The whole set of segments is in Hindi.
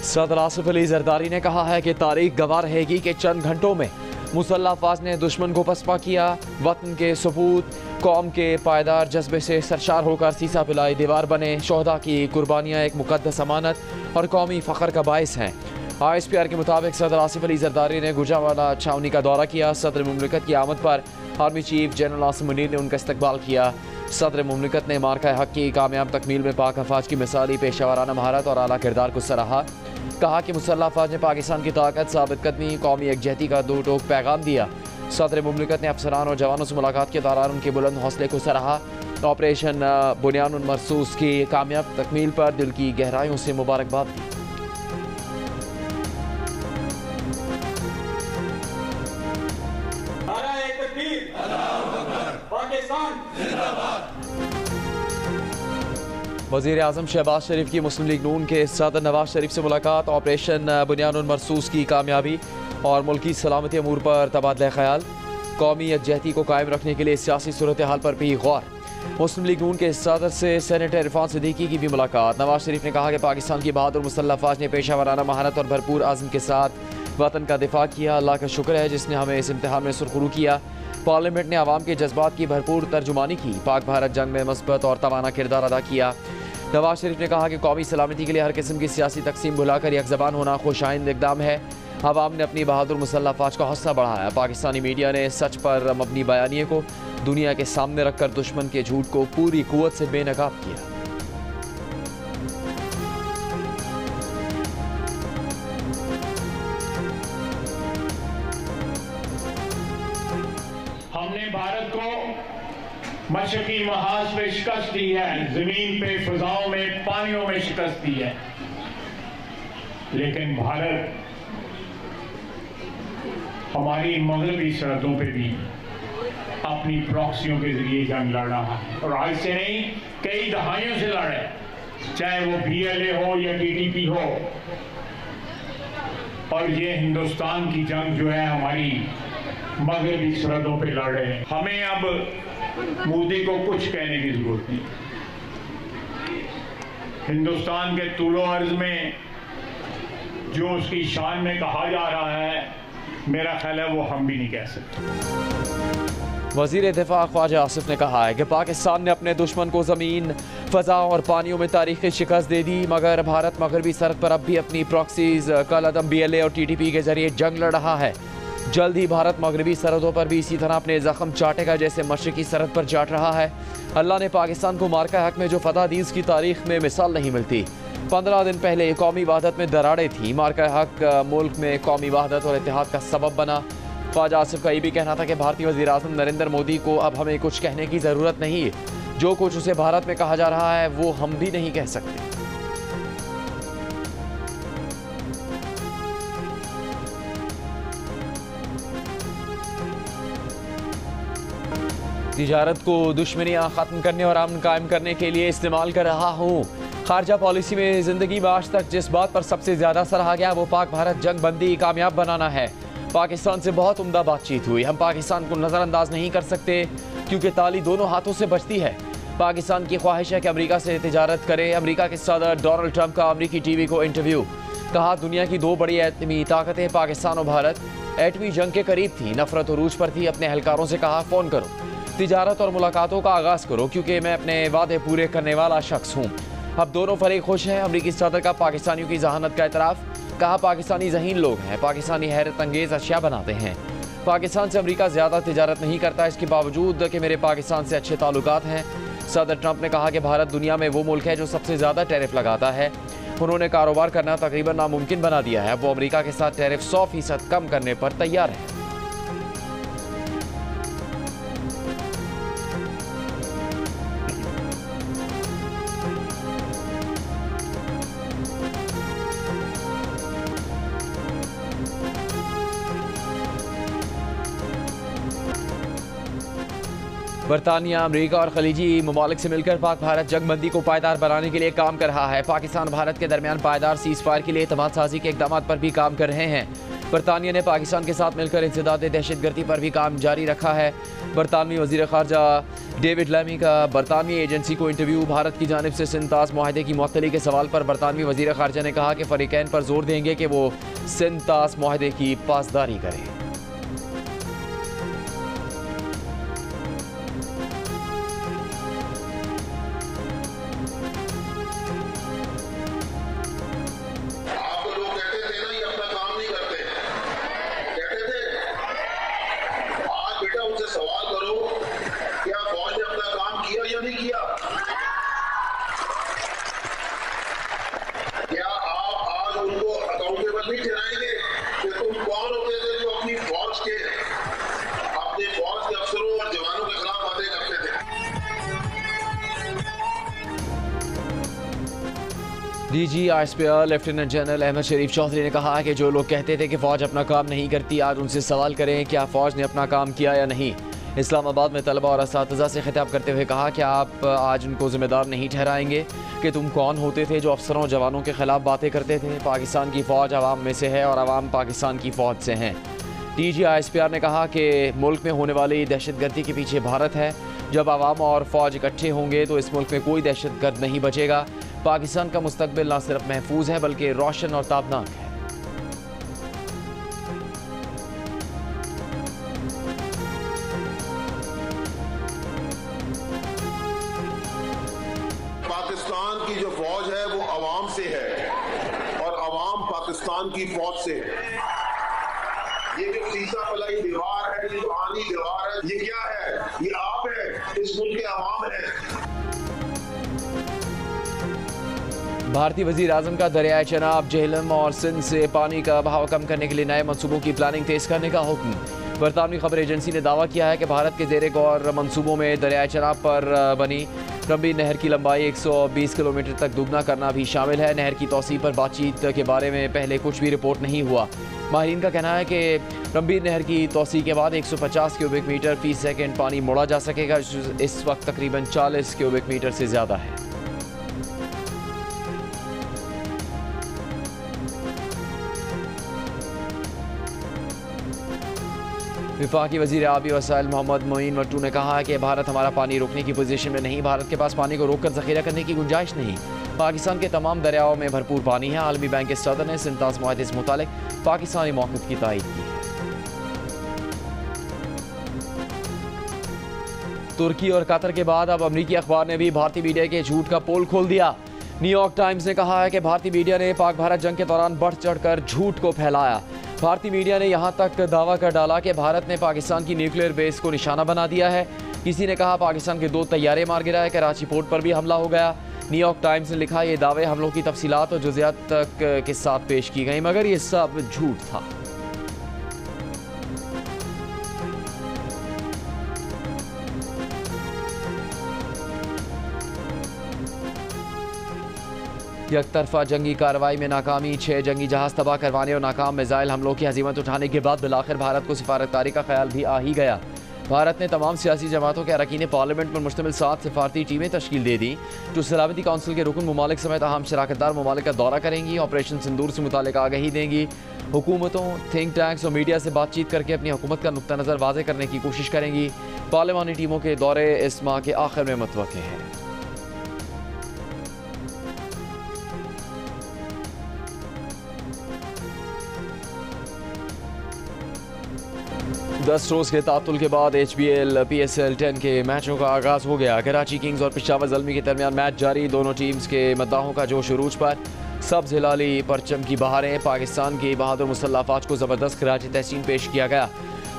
सदर आसिफ अली जरदारी ने कहा है कि तारीख गवाह रहेगी कि चंद घंटों में मुसल्लह अफवाज ने दुश्मन को पसपा किया। वतन के सपूत कौम के पायदार जज्बे से सरशार होकर सीसा पिलाई दीवार बने। शोहदा की कुर्बानियाँ एक मुकद्दस अमानत और कौमी फ़ख्र का बाइस हैं। ISPR के मुताबिक सदर आसिफ अली जरदारी ने गुजरांवाला छावनी का दौरा किया। सदर मुमलिकत की आमद पर army chief general Asim Munir ने उनका इस्तकबाल किया। सदर मुमलिकत ने मार्का हक की कामयाब तकमील में पाक अफवाज की मिसाली पेशावराना महारत और आला किरदार को सराहा। कहा कि मुसल्लह अफवाज ने पाकिस्तान की ताकत, साबित कदमी, कौमी यकजहती का दो टोक पैगाम दिया। सदर मुमलिकत ने अफसरान और जवानों से मुलाकात के दौरान उनके बुलंद हौसले को सराहा। ऑपरेशन बुनियानुल मरसूस की कामयाब तकमील पर दिल की गहराइयों से मुबारकबाद दी। वज़ीर आज़म शहबाज शरीफ की मुस्लिम लीग नून के सदर नवाज शरीफ से मुलाकात। ऑपरेशन बुनियानुल मरसूस की कामयाबी और मुल्की सलामती अमूर पर तबादला ख्याल। कौमी यकजहती को कायम रखने के लिए सियासी सूरत हाल पर भी गौर। मुस्लिम लीग नून के सदर से सेनेटर इरफान सिद्दीकी की भी मुलाकात। नवाज शरीफ ने कहा कि पाकिस्तान की बहादुर मुसल्लह अफवाज ने पेशा वराना महारत और भरपूर आज़म के साथ वतन का दिफा किया। अल्लाह का शुक्र है जिसने हमें इस इम्तिहान में सुरखरू किया। पार्लियामेंट ने आवाम के जज्बात की भरपूर तर्जुमानी की। पाक भारत जंग में मस्बत और तवाना किरदार अदा किया। नवाज शरीफ ने कहा कि कौमी सलामती के लिए हर किस्म की सियासी तकसीम भुलाकर एक ज़बान होना खुशाइंद इक़दाम है। अवाम ने अपनी बहादुर मुसल्लह अफवाज का हौसला बढ़ाया। पाकिस्तानी मीडिया ने सच पर मबनी बयानिए को दुनिया के सामने रखकर दुश्मन के झूठ को पूरी कुव्वत से बेनकाब किया। हमने भारत को मशरकी महाज पे शिकस्त दी है, जमीन पे, फिजाओं में, पानियों में शिकस्त दी है। लेकिन भारत हमारी मगरबी सरहदों पे भी अपनी प्रॉक्सियों के जरिए जंग लड़ रहा है और आज से नहीं, कई दहाइयों से लड़ है, चाहे वो PLA हो या TTP हो। और ये हिंदुस्तान की जंग जो है हमारी मगरबी सरहदों पे लड़ रहे हैं। हमें अब मोदी को कुछ कहने की जरूरत नहीं। हिंदुस्तान के तूलो अर्ज में जो उसकी शान में कहा जा रहा है, मेरा ख्याल है वो हम भी नहीं कह सकते। वज़ीर दिफा ख्वाजा आसिफ ने कहा है कि पाकिस्तान ने अपने दुश्मन को ज़मीन, फ़ज़ा और पानियों में तारीख़ी शिकस्त दे दी, मगर भारत मगरबी सरहद पर अब भी अपनी प्रॉक्सीज, कल अदम BLA और TTP के जरिए जंग लड़ रहा है। जल्द ही भारत मगरबी सरहदों पर भी इसी तरह अपने जख्म चाटेगा जैसे मशरकी सरहद पर चाट रहा है। अल्लाह ने पाकिस्तान को मार्का हक में जो फतह दी उसकी तारीख में मिसाल नहीं मिलती। 15 दिन पहले कौमी वहदत में दरारें थी। मार्का हक मुल्क में कौमी वहदत और इत्तेहाद का सबब बना। ख्वाजा आसिफ का ये भी कहना था कि भारतीय वज़ीर आज़म नरेंद्र मोदी को अब हमें कुछ कहने की ज़रूरत नहीं। जो कुछ उसे भारत में कहा जा रहा है वो हम भी नहीं कह सकते। तिजारत को दुश्मनियाँ ख़त्म करने और अमन कायम करने के लिए इस्तेमाल कर रहा हूँ। खारजा पॉलिसी में ज़िंदगी में आज तक जिस बात पर सबसे ज़्यादा सराहा गया वो पाक भारत जंग बंदी कामयाब बनाना है। पाकिस्तान से बहुत उम्दा बातचीत हुई। हम पाकिस्तान को नज़रअंदाज नहीं कर सकते क्योंकि ताली दोनों हाथों से बचती है। पाकिस्तान की ख्वाहिश है कि अमेरिका से तिजारत करे। अमेरिका के सदर डोनाल्ड ट्रंप का अमेरिकी TV को इंटरव्यू। कहा दुनिया की दो बड़ी एटमी ताकतें पाकिस्तान और भारत एटमी जंग के करीब थी, नफरत उरूज पर थी। अपने एहलकारों से कहा फ़ोन करो, तिजारत और मुलाकातों का आगाज़ करो क्योंकि मैं अपने वादे पूरे करने वाला शख्स हूँ। अब दोनों फरीक खुश हैं। अमरीकी सदर का पाकिस्तानियों की जहानत का एतराफ़। कहा पाकिस्तानी ज़हीन लोग हैं, पाकिस्तानी हैरत अंगेज़ अशिया बनाते हैं। पाकिस्तान से अमरीका ज़्यादा तिजारत नहीं करता, इसके बावजूद कि मेरे पाकिस्तान से अच्छे ताल्लुकात हैं। सदर ट्रंप ने कहा कि भारत दुनिया में वो मुल्क है जो सबसे ज़्यादा टैरिफ लगाता है। उन्होंने कारोबार करना तकरीबन नामुमकिन बना दिया है। वो अमरीका के साथ टैरिफ 100% कम करने पर तैयार है। बरतानिया, अमरीका और खलीजी ममालिक से मिलकर पाक भारत जंग बंदी को पायदार बनाने के लिए काम कर रहा है। पाकिस्तान भारत के दरमियान पायदार सीज़ फायर के लिए एतमाद साजी के इक़दाम पर भी काम कर रहे हैं। बरतानिया ने पाकिस्तान के साथ मिलकर इंसदाद दहशतगर्दी पर भी काम जारी रखा है। बरतानवी वज़ीर ख़ारजा डेविड लैमी का बरतानवी एजेंसी को इंटरव्यू। भारत की जानिब से सिंध तास मुआहदे की मुअत्तली के सवाल पर बरतानवी वज़ीर ख़ारजा ने कहा कि फ़रीक़ैन पर जोर देंगे कि वो सिंध तास मुआहदे की पासदारी करें। सवाल करो, क्या फौज ने अपना काम किया या नहीं किया? क्या आप आज उनको अकाउंटेबल नहीं ठहराएंगे कि तुम कौन होते थे जो अपनी फौज के अफसरों और जवानों के खिलाफ बातें करते थे? DG ISPR lieutenant general Ahmad Sharif Chaudhry ने कहा कि जो लोग कहते थे कि फ़ौज अपना काम नहीं करती, आज उनसे सवाल करें क्या फ़ौज ने अपना काम किया या नहीं। इस्लामाबाद में तलबा और असातिज़ा से खिताब करते हुए कहा कि आप आज उनको ज़िम्मेदार नहीं ठहराएंगे कि तुम कौन होते थे जो अफसरों और जवानों के ख़िलाफ़ बातें करते थे। पाकिस्तान की फ़ौज आवाम में से है और आवाम पाकिस्तान की फ़ौज से हैं। डीजी आईएसपीआर ने कहा कि मुल्क में होने वाली दहशतगर्दी के पीछे भारत है। जब आवाम और फ़ौज इकट्ठे होंगे तो इस मुल्क में कोई दहशतगर्द नहीं बचेगा। पाकिस्तान का मुस्तकबिल न सिर्फ महफूज है बल्कि रोशन और ताबनाक है। पाकिस्तान की जो फौज है वो अवाम से है और अवाम पाकिस्तान की फौज से है। ये जो सीसा पलाई दीवार है, ये जो आनी दीवार है, ये क्या है? ये आप है, इस मुल्क के अवाम है। भारतीय वज़ीर आज़म का दरियाए चनाब, झेलम और सिंध से पानी का बहाव कम करने के लिए नए मनसूबों की प्लानिंग तेज़ करने का हुक्म। बरतानवी खबर एजेंसी ने दावा किया है कि भारत के ज़ेरे गौर मनसूबों में दरियाए चनाब पर बनी रंबी नहर की लंबाई 120 किलोमीटर तक दुगना करना भी शामिल है। नहर की तौसी पर बातचीत के बारे में पहले कुछ भी रिपोर्ट नहीं हुआ। माहिरीन का कहना है कि रंबी नहर की तौसी के बाद 150 क्यूबिक मीटर फी सेकेंड पानी मोड़ा जा सकेगा। इस वक्त तकरीबन 40 क्यूबिक मीटर से ज़्यादा है। विफाकी वज़ीर आबी वसाइल मोहम्मद मोइन मट्टू ने कहा है कि भारत हमारा पानी रोकने की पोजीशन में नहीं। भारत के पास पानी को रोककर ज़ख़ीरा करने की गुंजाइश नहीं। पाकिस्तान के तमाम दरियाओं में भरपूर पानी है। आलमी बैंक के सदर ने सिंध तास मुआहदे से मुतालिक पाकिस्तानी मौक़िफ़ की तायीद की है। तुर्की और कतर के बाद अब अमरीकी अखबार ने भी भारतीय मीडिया के झूठ का पोल खोल दिया। न्यूयॉर्क टाइम्स ने कहा है कि भारतीय मीडिया ने पाक भारत जंग के दौरान बढ़ चढ़कर झूठ को फैलाया। भारतीय मीडिया ने यहां तक दावा कर डाला कि भारत ने पाकिस्तान की न्यूक्लियर बेस को निशाना बना दिया है। किसी ने कहा पाकिस्तान के 2 तैयारे मार गिराए, कराची पोर्ट पर भी हमला हो गया। न्यूयॉर्क टाइम्स ने लिखा ये दावे हमलों की तफसीलात और जुज़ियात तक के साथ पेश की गई, मगर ये सब झूठ था। यकतरफा जंगी कार्रवाई में नाकामी, 6 जंगी जहाज तबाह करवाने और नाकाम मिसाइल हमलों की हज़ीमत उठाने के बाद बिलाखिर भारत को सिफारतकारी का ख्याल भी आ ही गया। भारत ने तमाम सियासी जमातों के अरकान पार्लियामेंट पर मुश्तमिल 7 सिफारती टीमें तश्कील दे दी जो सलामती काउंसिल के रुकन ममालिक समेत अहम शराकतदार ममालिक का दौरा करेंगी। ऑपरेशन सिंदूर से मुतालिक आगाही देंगी। हुकूमतों, थिंक टैंक्स और मीडिया से बातचीत करके अपनी हुकूमत का नुक्ता नज़र वाज़े करने की कोशिश करेंगी। पार्लिमानी टीमों के दौरे इस माह के आखिर में मुतवक्किल हैं। 10 रोज़ के तातुल के बाद HBL PSL 10 के मैचों का आगाज़ हो गया। कराची किंग्स और पेशावर ज़ल्मी के दरमियान मैच जारी। दोनों टीम्स के मद्दाहों का जोश उरूज पर। सब्ज़ हिलाली परचम की बहारें। पाकिस्तान की बहादुर मुसल्लह फ़ौज को ज़बरदस्त खराज तहसीन पेश किया गया।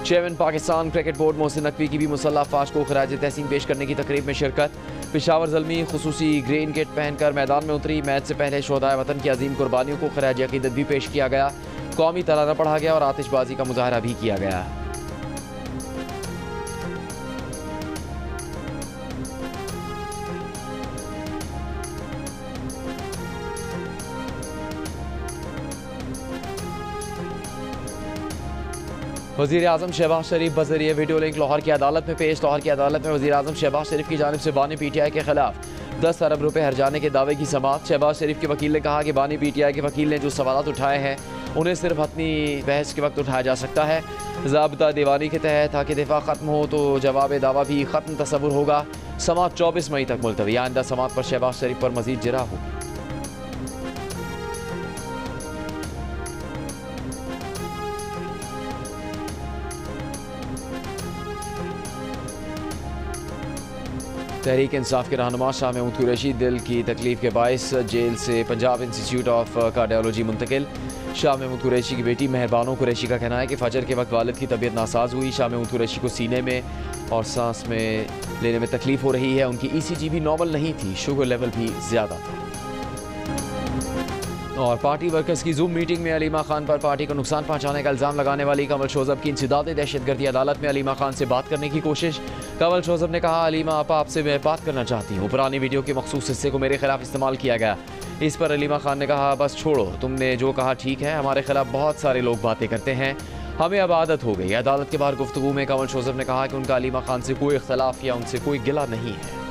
Chairman Pakistan cricket board Mohsin Naqvi की भी मुसल्लह फ़ौज को खराज तहसीन पेश करने की तकरीब में शिरकत। पेशावर ज़ल्मी खुसूसी ग्रीन किट पहनकर मैदान में उतरी। मैच से पहले शोहदाए वतन की अजीम कुर्बानियों को खराज अकीदत भी पेश किया गया। कौमी तराना पढ़ा गया और आतिशबाजी का मुजाहरा भी किया गया। वज़ीर आज़म शहबाज शरीफ बज़रिए वीडियो लिंक लाहौर की अदालत में पेश। लाहौर की अदालत में वज़ीर आज़म शहबाज शरीफ की जानिब से बानी PTI के खिलाफ 10 अरब रुपए हर्जाने के दावे की समाअत। शहबाज शरीफ के वकील ने कहा कि बानी PTI के वकील ने जो सवालात उठाए हैं उन्हें सिर्फ अपनी बहस के वक्त उठाया जा सकता है। ज़ाब्ता दीवानी के तहत ताकि दिफा ख़त्म हो तो जवाब दावा भी ख़त्म तस्वुर होगा। समात 24 मई तक मुलतवी। आइंदा समात पर शहबाज शरीफ पर मजीद जिरा हो। तहरीक इंसाफ के रहनुमा शाह महमूद कुरैशी दिल की तकलीफ के बायस जेल से पंजाब इंस्टीट्यूट ऑफ कार्डियोलॉजी मुंतकिल। शाह महमूद कुरैशी की बेटी मेहरबानो कुरैशी का कहना है कि फजर के वक्त वालिद की तबीयत नासाज हुई। शाह महमूद कुरैशी को सीने में और सांस में लेने में तकलीफ हो रही है। उनकी ECG भी नॉर्मल नहीं थी, शुगर लेवल भी ज़्यादा था। और पार्टी वर्कर्स की जूम मीटिंग में अलीमा खान पर पार्टी को नुकसान पहुंचाने का इल्ज़ाम लगाने वाली कमल शोजब की इंसदाद दहशतगर्दी। अदालत में अलीमा खान से बात करने की कोशिश। कमल शोजब ने कहा, अलीमा आपा आपसे मैं बात करना चाहती हूँ। पुरानी वीडियो के मखसूस हिस्से को मेरे खिलाफ इस्तेमाल किया गया। इस पर अलीमा खान ने कहा, बस छोड़ो, तुमने जो कहा ठीक है। हमारे खिलाफ बहुत सारे लोग बातें करते हैं, हमें अब आदत हो गई। अदालत के बाहर गुफ्तगू में कमल शोजब ने कहा कि उनका अलीमा खान से कोई इख्तलाफ या उनसे कोई गिला नहीं है।